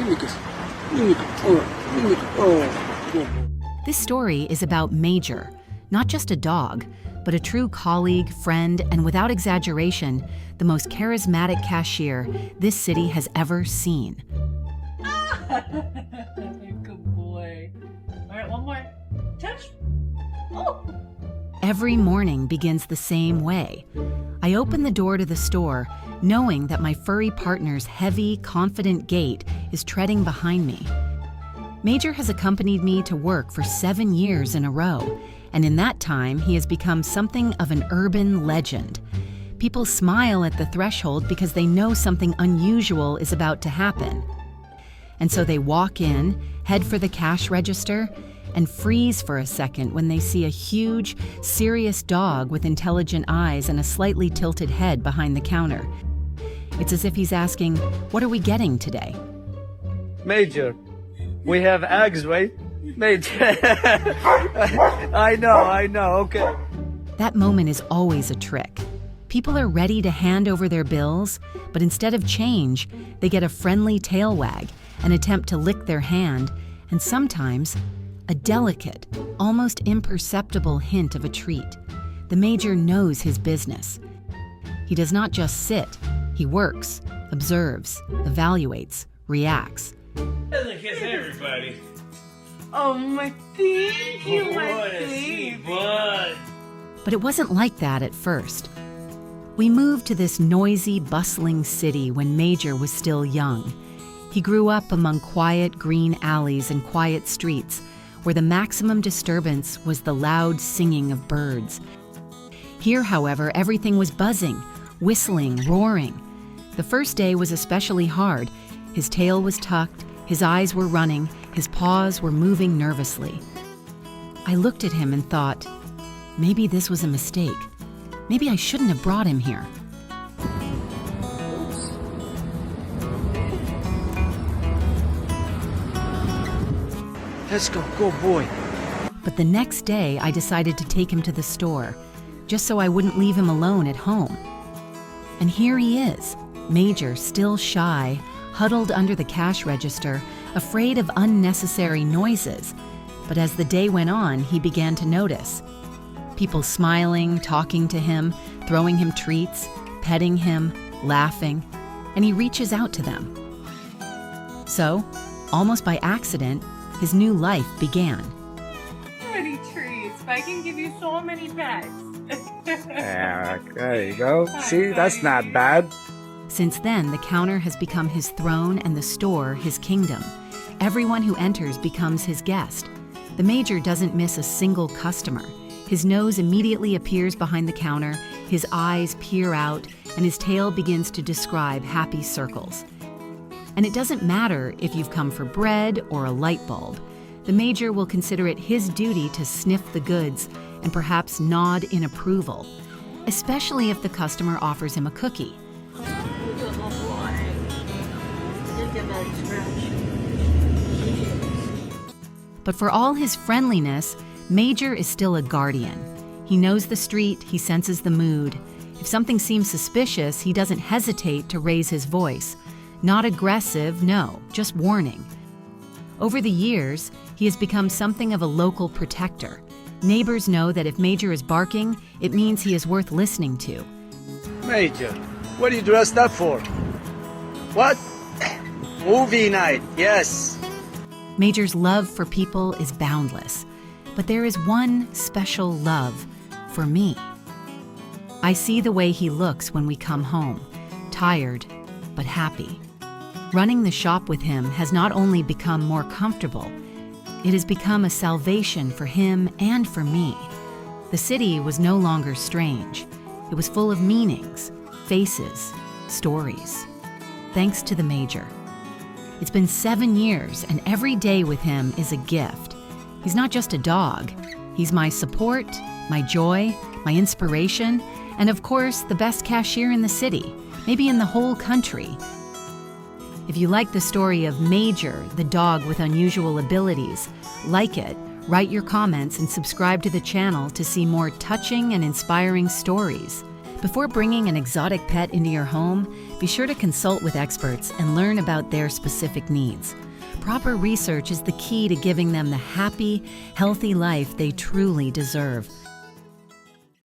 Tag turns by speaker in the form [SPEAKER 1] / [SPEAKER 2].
[SPEAKER 1] Give me a kiss. Give me a kiss. All right. Give me a kiss. Oh, good boy.
[SPEAKER 2] This story is about Major, not just a dog, but a true colleague, friend, and without exaggeration, the most charismatic cashier this city has ever seen.
[SPEAKER 3] Good boy. All right, one more. Touch. Oh.
[SPEAKER 2] Every morning begins the same way. I open the door to the store, knowing that my furry partner's heavy, confident gait is treading behind me. Major has accompanied me to work for 7 years in a row, and in that time, he has become something of an urban legend. People smile at the threshold because they know something unusual is about to happen. And so they walk in, head for the cash register, and freeze for a second when they see a huge, serious dog with intelligent eyes and a slightly tilted head behind the counter. It's as if he's asking, "What are we getting today?"
[SPEAKER 4] Major, we have eggs, right? Major. I know, okay.
[SPEAKER 2] That moment is always a trick. People are ready to hand over their bills, but instead of change, they get a friendly tail wag, an attempt to lick their hand, and sometimes a delicate, almost imperceptible hint of a treat. The Major knows his business. He does not just sit, he works, observes, evaluates, reacts.
[SPEAKER 5] Doesn't kiss everybody.
[SPEAKER 3] Oh, my thank you, my
[SPEAKER 5] What a
[SPEAKER 3] baby.
[SPEAKER 5] sweet bud.
[SPEAKER 2] But it wasn't like that at first. We moved to this noisy, bustling city when Major was still young. He grew up among quiet, green alleys and quiet streets, where the maximum disturbance was the loud singing of birds. Here, however, everything was buzzing, whistling, roaring. The first day was especially hard. His tail was tucked, his eyes were running, his paws were moving nervously. I looked at him and thought, maybe this was a mistake. Maybe I shouldn't have brought him here.
[SPEAKER 1] Let's go. Go, boy.
[SPEAKER 2] But the next day, I decided to take him to the store, just so I wouldn't leave him alone at home. And here he is, Major, still shy, huddled under the cash register, afraid of unnecessary noises. But as the day went on, he began to notice. People smiling, talking to him, throwing him treats, petting him, laughing, and he reaches out to them. So, almost by accident, his new life began.
[SPEAKER 3] So many treats. I can give you so many pets.
[SPEAKER 4] Yeah, there you go. See, that's not bad.
[SPEAKER 2] Since then, the counter has become his throne and the store his kingdom. Everyone who enters becomes his guest. The Major doesn't miss a single customer. His nose immediately appears behind the counter, his eyes peer out, and his tail begins to describe happy circles. And it doesn't matter if you've come for bread or a light bulb. The Major will consider it his duty to sniff the goods and perhaps nod in approval, especially if the customer offers him a cookie. But for all his friendliness, Major is still a guardian. He knows the street, he senses the mood. If something seems suspicious, he doesn't hesitate to raise his voice. Not aggressive, no, just warning. Over the years, he has become something of a local protector. Neighbors know that if Major is barking, it means he is worth listening to.
[SPEAKER 4] Major, what are you dressed up for? What? Movie night, yes.
[SPEAKER 2] Major's love for people is boundless, but there is one special love for me. I see the way he looks when we come home, tired but happy. Running the shop with him has not only become more comfortable, it has become a salvation for him and for me. The city was no longer strange. It was full of meanings, faces, stories. Thanks to the Major. It's been 7 years, and every day with him is a gift. He's not just a dog. He's my support, my joy, my inspiration, and of course, the best cashier in the city, maybe in the whole country. If you like the story of Major, the dog with unusual abilities, like it, write your comments and subscribe to the channel to see more touching and inspiring stories. Before bringing an exotic pet into your home, be sure to consult with experts and learn about their specific needs. Proper research is the key to giving them the happy, healthy life they truly deserve.